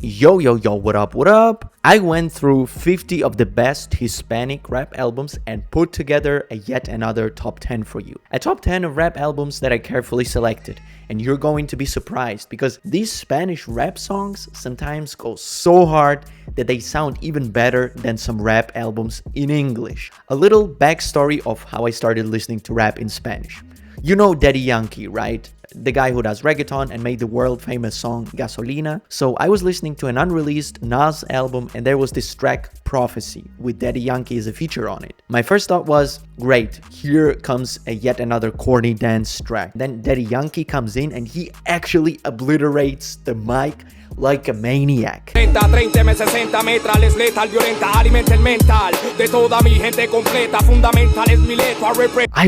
Yo, yo, yo, what up, what up? I went through 50 of the best Hispanic rap albums and put together yet another top 10 for you. A top 10 of rap albums that I carefully selected. And you're going to be surprised because these Spanish rap songs sometimes go so hard that they sound even better than some rap albums in English. A little backstory of how I started listening to rap in Spanish. You know Daddy Yankee, right? The guy who does reggaeton and made the world famous song Gasolina. So I was listening to an unreleased Nas album and there was this track Prophecy with Daddy Yankee as a feature on it. My first thought was, great, here comes yet another corny dance track. Then Daddy Yankee comes in and he actually obliterates the mic like a maniac. I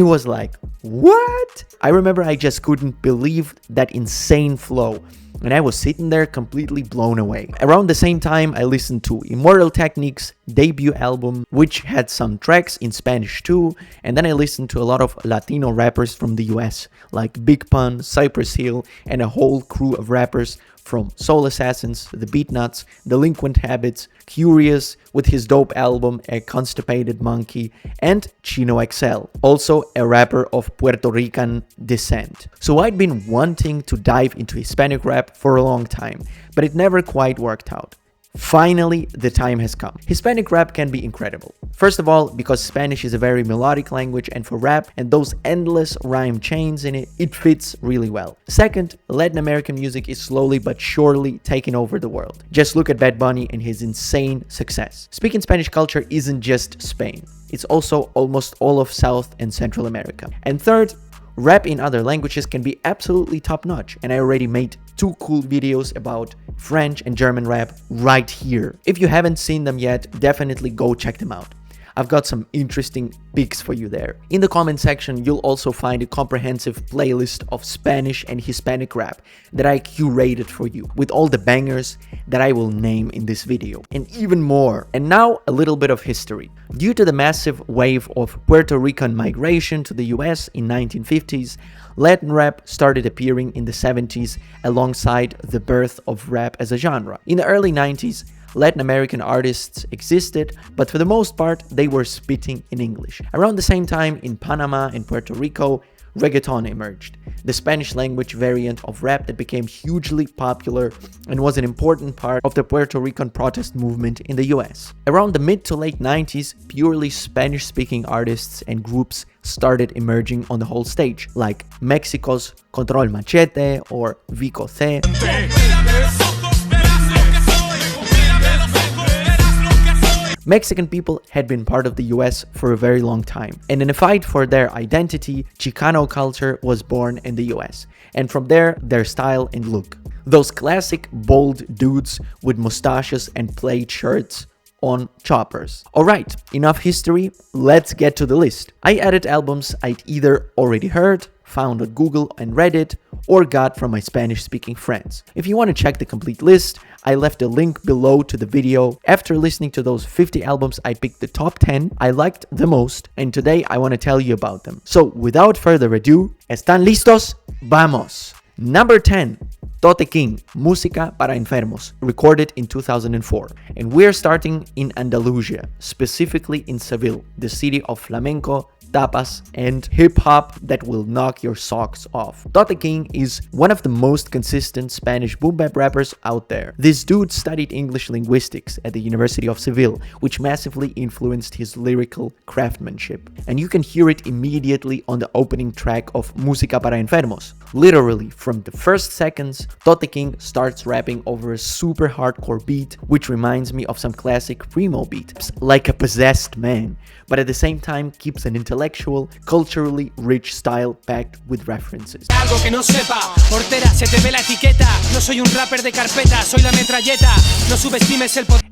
was like, what? I remember I just couldn't believe that insane flow. And I was sitting there completely blown away. Around the same time, I listened to Immortal Technique's debut album, which had some tracks in Spanish too. And then I listened to a lot of Latino rappers from the US, like Big Pun, Cypress Hill, and a whole crew of rappers from Soul Assassins, The Beatnuts, Delinquent Habits, Curious with his dope album A Constipated Monkey, and Chino XL, also a rapper of Puerto Rican descent. So I'd been wanting to dive into Hispanic rap for a long time, but it never quite worked out. Finally, the time has come. Hispanic rap can be incredible. First of all, because Spanish is a very melodic language, and for rap and those endless rhyme chains in it, it fits really well. Second, Latin American music is slowly but surely taking over the world. Just look at Bad Bunny and his insane success. Speaking Spanish culture isn't just Spain. It's also almost all of South and Central America. And third, rap in other languages can be absolutely top-notch, and I already made 2 cool videos about French and German rap right here. If you haven't seen them yet, definitely go check them out. I've got some interesting picks for you there. In the comment section, you'll also find a comprehensive playlist of Spanish and Hispanic rap that I curated for you, with all the bangers that I will name in this video, and even more. And now, a little bit of history. Due to the massive wave of Puerto Rican migration to the US in 1950s, Latin rap started appearing in the 70s alongside the birth of rap as a genre. In the early 90s, Latin American artists existed, but for the most part, they were spitting in English. Around the same time, in Panama and Puerto Rico, reggaeton emerged, the Spanish language variant of rap that became hugely popular and was an important part of the Puerto Rican protest movement in the US. Around the mid to late 90s, purely Spanish-speaking artists and groups started emerging on the whole stage, like Mexico's Control Machete or Vico C. Mexican people had been part of the US for a very long time, and in a fight for their identity, Chicano culture was born in the US, and from there, their style and look. Those classic bold dudes with mustaches and plaid shirts on choppers. Alright, enough history, let's get to the list. I added albums I'd either already heard, found on Google and Reddit, or got from my Spanish-speaking friends. If you want to check the complete list, I left a link below to the video. After listening to those 50 albums, I picked the top 10 I liked the most, and today I want to tell you about them. So, without further ado, ¿están listos? ¡Vamos! Number 10. Tote King, Música para Enfermos, recorded in 2004. And we're starting in Andalusia, specifically in Seville, the city of flamenco, tapas, and hip-hop that will knock your socks off. Tote King is one of the most consistent Spanish boom-bap rappers out there. This dude studied English linguistics at the University of Seville, which massively influenced his lyrical craftsmanship. And you can hear it immediately on the opening track of Música para Enfermos. Literally, from the first seconds, Tote King starts rapping over a super hardcore beat, which reminds me of some classic Primo beats, like a possessed man, but at the same time keeps an intellectual, culturally rich style packed with references.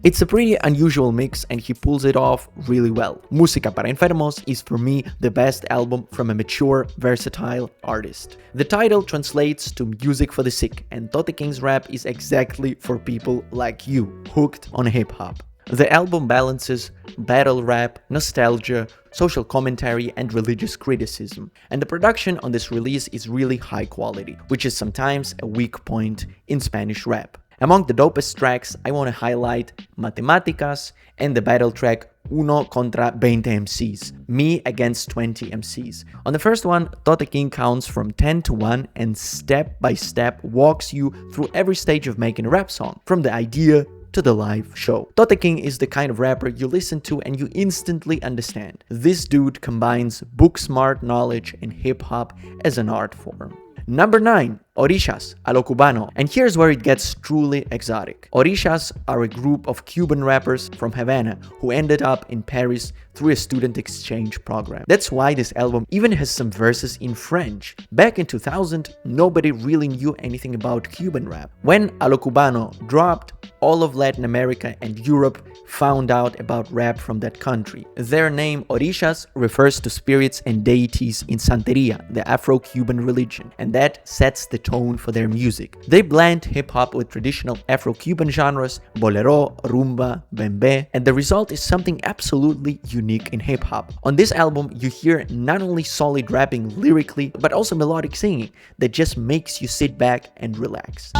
It's a pretty unusual mix and he pulls it off really well. Música para Enfermos is for me the best album from a mature, versatile artist. The title translates to music for the sick, and Tote King's rap is exactly for people like you, hooked on hip-hop. The album balances battle rap, nostalgia, social commentary, and religious criticism, and the production on this release is really high quality, which is sometimes a weak point in Spanish rap. Among the dopest tracks, I want to highlight Matemáticas and the battle track Uno contra 20 MCs, me against 20 MCs. On the first one, Tote King counts from 10 to 1 and step by step walks you through every stage of making a rap song, from the idea to the live show. Tote King is the kind of rapper you listen to and you instantly understand. This dude combines book-smart knowledge and hip-hop as an art form. Number 9. Orishas, a lo cubano. And here's where it gets truly exotic. Orishas are a group of Cuban rappers from Havana who ended up in Paris through a student exchange program. That's why this album even has some verses in French. Back in 2000, nobody really knew anything about Cuban rap. When A lo Cubano dropped, all of Latin America and Europe found out about rap from that country. Their name Orishas refers to spirits and deities in Santeria, the Afro-Cuban religion, and that sets the tone for their music. They blend hip-hop with traditional Afro-Cuban genres, bolero, rumba, bembe, and the result is something absolutely unique in hip-hop. On this album, you hear not only solid rapping lyrically, but also melodic singing that just makes you sit back and relax.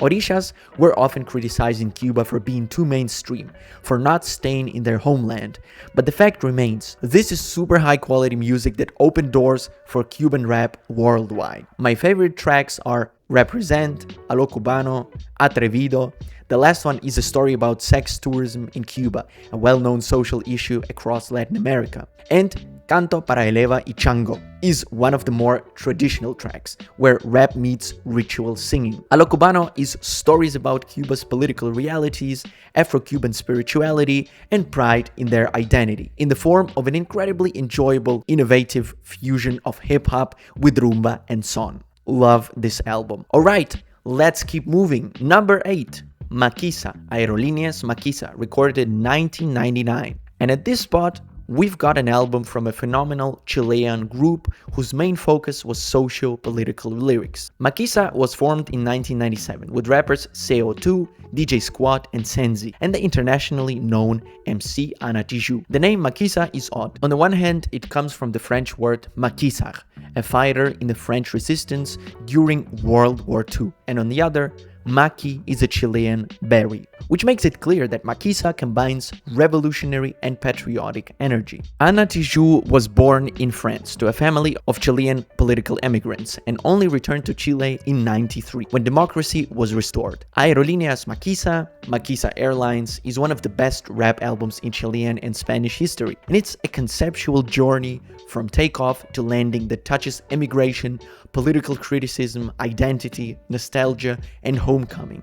Orishas were often criticizing Cuba for being too mainstream, for not staying in their homeland, but the fact remains, this is super high quality music that opened doors for Cuban rap worldwide. My favorite tracks are Represent, A lo Cubano, Atrevido. The last one is a story about sex tourism in Cuba, a well-known social issue across Latin America. And Canto para Eleva y Chango is one of the more traditional tracks, where rap meets ritual singing. A lo Cubano is stories about Cuba's political realities, Afro-Cuban spirituality, and pride in their identity, in the form of an incredibly enjoyable, innovative fusion of hip-hop with rumba and son. Love this album. Alright, let's keep moving. Number 8. Maquisa, Aerolíneas Maquisa, recorded in 1999. And at this spot, we've got an album from a phenomenal Chilean group whose main focus was socio-political lyrics. Maquisa was formed in 1997 with rappers CO2, DJ Squat, and Senzi, and the internationally known MC Ana Tijoux. The name Maquisa is odd. On the one hand, it comes from the French word maquisard, a fighter in the French resistance during World War II, and on the other, maqui is a Chilean berry, which makes it clear that Maquisa combines revolutionary and patriotic energy. Ana Tijoux was born in France to a family of Chilean political immigrants and only returned to Chile in '93 when democracy was restored. Aerolíneas Maquisa, Maquisa Airlines is one of the best rap albums in Chilean and Spanish history, and it's a conceptual journey from takeoff to landing that touches immigration, political criticism, identity, nostalgia, and homecoming.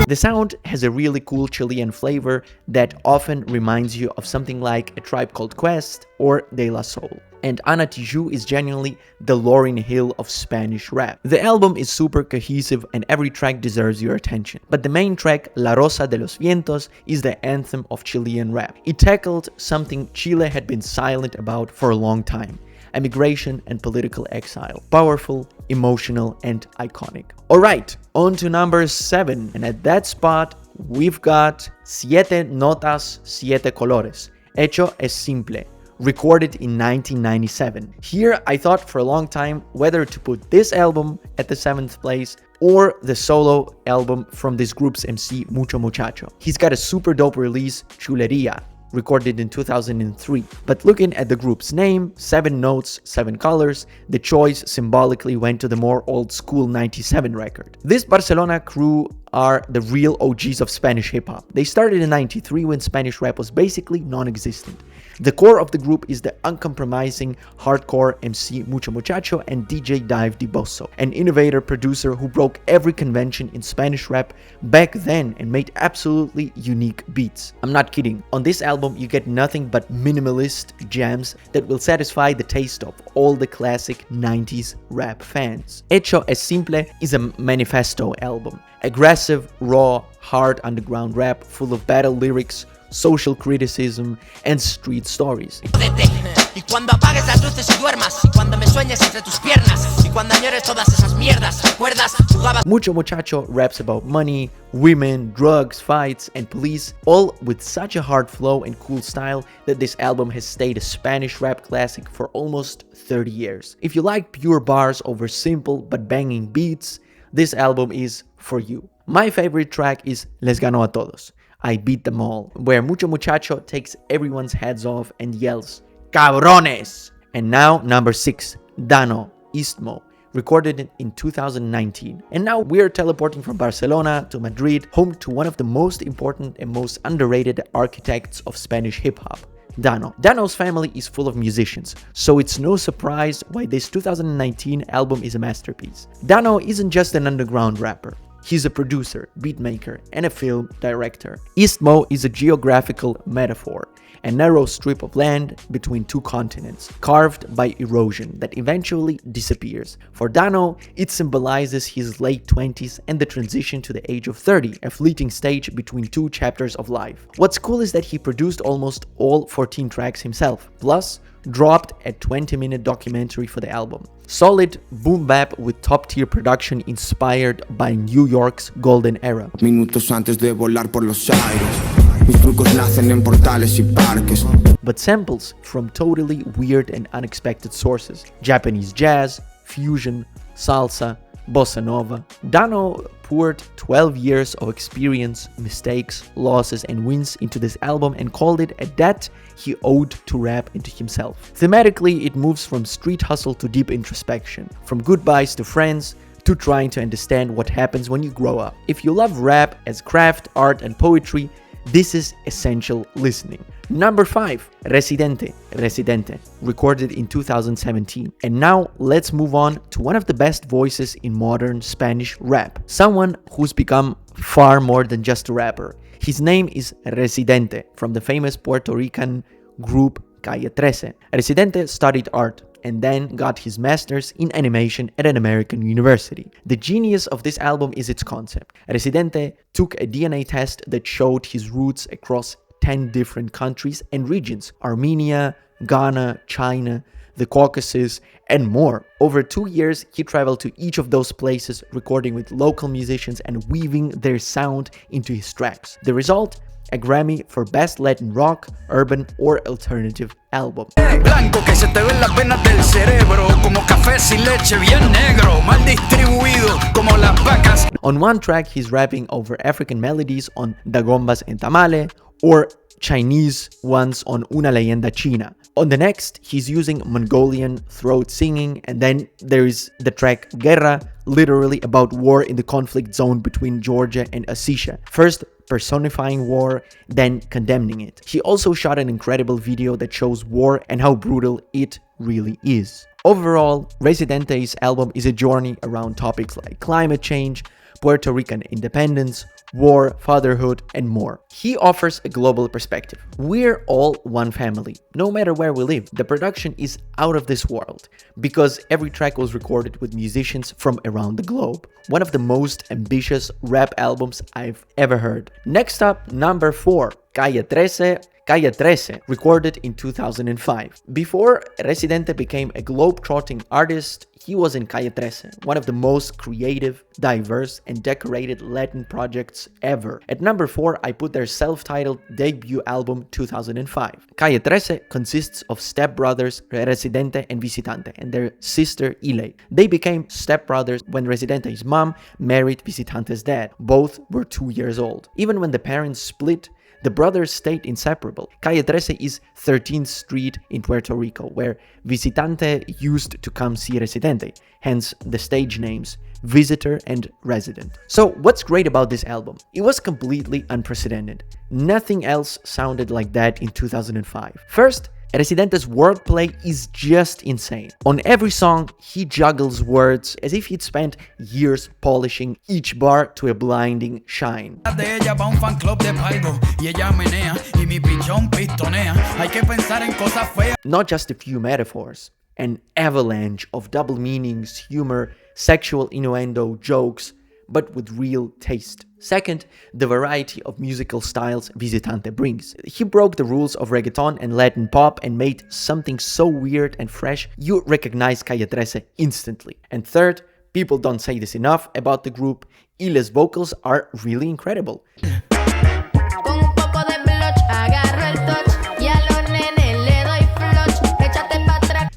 The sound has a really cool Chilean flavor that often reminds you of something like A Tribe Called Quest or De La Soul. And Ana Tijoux is genuinely the Lauryn Hill of Spanish rap. The album is super cohesive and every track deserves your attention. But the main track, La Rosa de los Vientos, is the anthem of Chilean rap. It tackled something Chile had been silent about for a long time: emigration and political exile. Powerful, emotional, and iconic. Alright, on to number 7. And at that spot, we've got Siete Notas, Siete Colores. Hecho es simple, recorded in 1997. Here, I thought for a long time whether to put this album at the 7th place or the solo album from this group's MC, Mucho Muchacho. He's got a super dope release, Chuleria, recorded in 2003. But looking at the group's name, 7 notes, 7 colors, the choice symbolically went to the more old school 97 record. This Barcelona crew are the real OGs of Spanish hip-hop. They started in '93 when Spanish rap was basically non-existent. The core of the group is the uncompromising hardcore MC Mucho Muchacho and DJ Dive Di Bosso, an innovator producer who broke every convention in Spanish rap back then and made absolutely unique beats. I'm not kidding. On this album, you get nothing but minimalist jams that will satisfy the taste of all the classic 90s rap fans. Hecho es Simple is a manifesto album. Aggressive, raw, hard underground rap full of battle lyrics, social criticism, and street stories. Y cuando apagues las luces y duermas, y cuando me sueñes entre tus piernas, y cuando añores todas esas mierdas, ¿recuerdas? Jugabas. Mucho Muchacho raps about money, women, drugs, fights, and police, all with such a hard flow and cool style that this album has stayed a Spanish rap classic for almost 30 years. If you like pure bars over simple but banging beats, this album is for you. My favorite track is Les Gano a Todos, I Beat Them All, where Mucho Muchacho takes everyone's heads off and yells, Cabrones! And now number 6, Dano, Istmo, recorded in 2019. And now we're teleporting from Barcelona to Madrid, home to one of the most important and most underrated architects of Spanish hip-hop, Dano. Dano's family is full of musicians, so it's no surprise why this 2019 album is a masterpiece. Dano isn't just an underground rapper. He's a producer, beatmaker, and a film director. Istmo is a geographical metaphor, a narrow strip of land between two continents, carved by erosion that eventually disappears. For Dano, it symbolizes his late 20s and the transition to the age of 30, a fleeting stage between two chapters of life. What's cool is that he produced almost all 14 tracks himself, plus dropped a 20-minute documentary for the album. Solid boom bap with top-tier production inspired by New York's golden era. Minutos antes de volar por los aires. Mis trucos nacen en portales y parques. But samples from totally weird and unexpected sources. Japanese jazz, fusion, salsa, bossa nova. Dano poured 12 years of experience, mistakes, losses, and wins into this album and called it a debt he owed to rap and to himself. Thematically, it moves from street hustle to deep introspection, from goodbyes to friends, to trying to understand what happens when you grow up. If you love rap as craft, art, and poetry, this is essential listening. Number 5, Residente, recorded in 2017. And now let's move on to one of the best voices in modern Spanish rap. Someone who's become far more than just a rapper. His name is Residente, from the famous Puerto Rican group Calle 13. Residente studied art and then got his master's in animation at an American university. The genius of this album is its concept. Residente took a DNA test that showed his roots across 10 different countries and regions: Armenia, Ghana, China, the Caucasus, and more. Over 2 years, he traveled to each of those places, recording with local musicians and weaving their sound into his tracks. The result? A Grammy for Best Latin Rock, Urban, or Alternative Album. Blanco que se te ven las venas del cerebro, como café sin leche bien negro, mal distribuido como las vacas. On one track, he's rapping over African melodies on Dagombas en Tamale, or Chinese ones on Una Leyenda China. On the next, he's using Mongolian throat singing, and then there is the track Guerra, literally about war in the conflict zone between Georgia and Ossetia. First personifying war, then condemning it. He also shot an incredible video that shows war and how brutal it really is. Overall, Residente's album is a journey around topics like climate change, Puerto Rican independence, war, fatherhood, and more. He offers a global perspective. We're all one family, no matter where we live. The production is out of this world, because every track was recorded with musicians from around the globe. One of the most ambitious rap albums I've ever heard. Next up, number 4, Calle 13, recorded in 2005. Before Residente became a globe-trotting artist, he was in Calle 13, one of the most creative, diverse, and decorated Latin projects ever. At number 4, I put their self-titled debut album 2005. Calle 13 consists of stepbrothers Residente and Visitante and their sister Ile. They became stepbrothers when Residente's mom married Visitante's dad. Both were 2 years old. Even when the parents split, the brothers stayed inseparable. Calle 13 is 13th Street in Puerto Rico, where Visitante used to come see Residente, hence the stage names Visitor and Resident. So what's great about this album? It was completely unprecedented. Nothing else sounded like that in 2005. First, Residente's wordplay is just insane. On every song, he juggles words as if he'd spent years polishing each bar to a blinding shine. Not just a few metaphors, an avalanche of double meanings, humor, sexual innuendo, jokes, but with real taste. Second, the variety of musical styles Visitante brings. He broke the rules of reggaeton and Latin pop and made something so weird and fresh you recognize Calle 13 instantly. And third, people don't say this enough about the group, Ile's vocals are really incredible.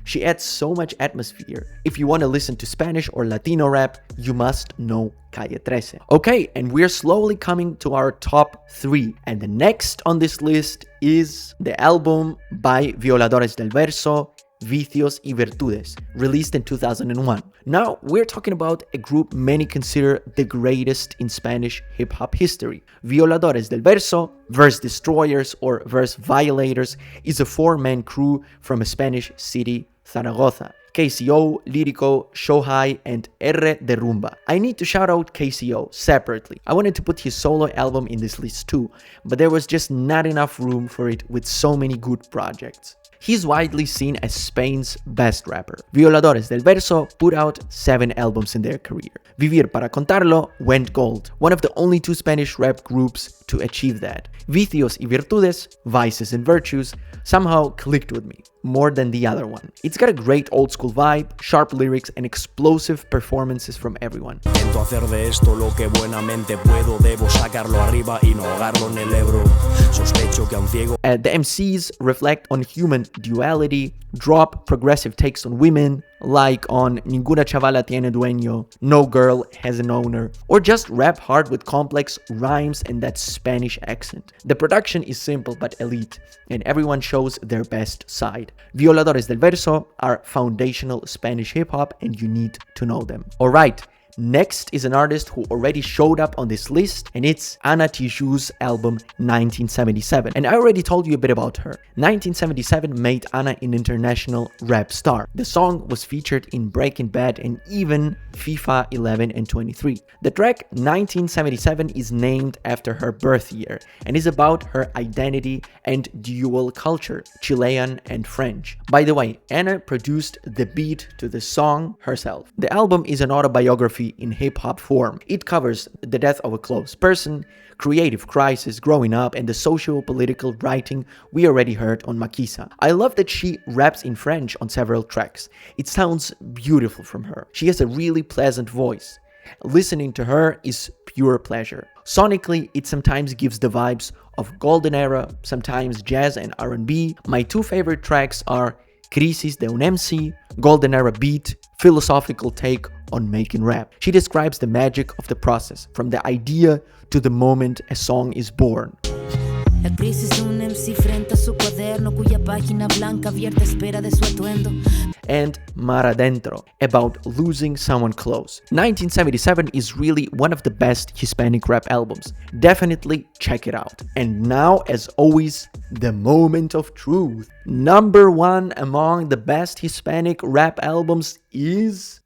She adds so much atmosphere. If you want to listen to Spanish or Latino rap, you must know Calle 13. Okay, and we're slowly coming to our top 3. And the next on this list is the album by Violadores del Verso, Vicios y Virtudes, released in 2001. Now, we're talking about a group many consider the greatest in Spanish hip-hop history. Violadores del Verso, Verse Destroyers or Verse Violators, is a 4-man crew from a Spanish city, Zaragoza. Kase.O, Lírico, Shohai, and R de Rumba. I need to shout out Kase.O separately. I wanted to put his solo album in this list too, but there was just not enough room for it with so many good projects. He's widely seen as Spain's best rapper. Violadores del Verso put out 7 albums in their career. Vivir para Contarlo went gold, one of the only 2 Spanish rap groups to achieve that. Vicios y Virtudes, Vices and Virtues, somehow clicked with me, more than the other one. It's got a great old school vibe, sharp lyrics, and explosive performances from everyone. The MCs reflect on human duality, drop progressive takes on women, like on Ninguna chavala tiene dueño, No girl has an owner, or just rap hard with complex rhymes and that Spanish accent. The production is simple but elite, and everyone shows their best side. Violadores del Verso are foundational Spanish hip-hop, and you need to know them. Alright, next is an artist who already showed up on this list, and it's Ana Tijoux' album 1977. And I already told you a bit about her. 1977 made Ana an international rap star. The song was featured in Breaking Bad and even FIFA 11 and 23. The track 1977 is named after her birth year and is about her identity and dual culture, Chilean and French. By the way, Ana produced the beat to the song herself. The album is an autobiography in hip-hop form. It covers the death of a close person, creative crisis, growing up, and the socio-political writing we already heard on Maquisa. I love that she raps in French on several tracks. It sounds beautiful from her. She has a really pleasant voice. Listening to her is pure pleasure. Sonically, it sometimes gives the vibes of golden era, sometimes jazz and R&B. My 2 favorite tracks are Crisis de un MC, golden era beat, philosophical take on making rap. She describes the magic of the process, from the idea to the moment a song is born. La crisis de un MC frente a su cuaderno cuya página blanca abierta espera de su atuendo. And Mar Adentro, about losing someone close. 1977 is really one of the best Hispanic rap albums. Definitely check it out. And now, as always, the moment of truth. Number 1 among the best Hispanic rap albums is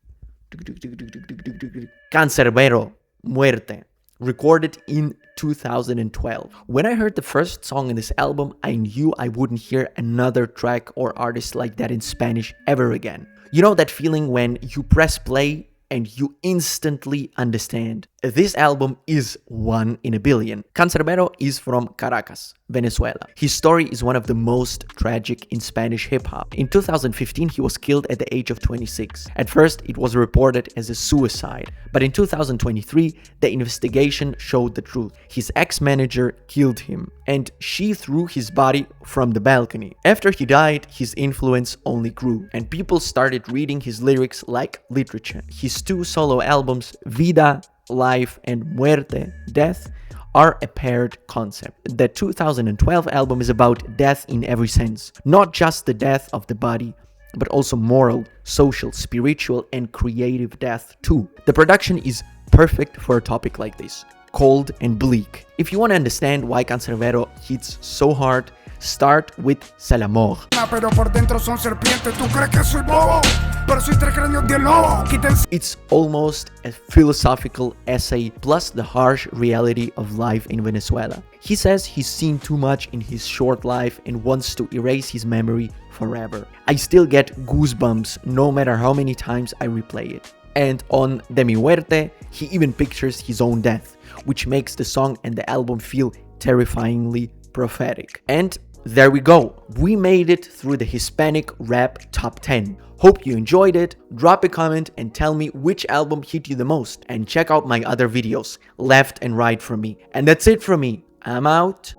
Cancerbero, Muerte, recorded in 2012. When I heard the first song in this album, I knew I wouldn't hear another track or artist like that in Spanish ever again. You know that feeling when you press play and you instantly understand. This album is 1 in a billion. Cancerbero is from Caracas, Venezuela. His story is one of the most tragic in Spanish hip-hop. In 2015, he was killed at the age of 26. At first, it was reported as a suicide, but in 2023, the investigation showed the truth. His ex-manager killed him, and she threw his body from the balcony. After he died, his influence only grew, and people started reading his lyrics like literature. His 2 solo albums, Vida, Life, and Muerte, Death, are a paired concept. The 2012 album is about death in every sense, not just the death of the body, but also moral, social, spiritual, and creative death too. The production is perfect for a topic like this, cold and bleak. If you want to understand why Cancerbero hits so hard, start with C'est l'amour. It's almost a philosophical essay plus the harsh reality of life in Venezuela. He says he's seen too much in his short life and wants to erase his memory forever. I still get goosebumps no matter how many times I replay it. And on De Mi Muerte, he even pictures his own death, which makes the song and the album feel terrifyingly prophetic. And there we go. We made it through the Hispanic rap top 10. Hope you enjoyed it. Drop a comment and tell me which album hit you the most. And check out my other videos, left and right from me. And that's it from me. I'm out.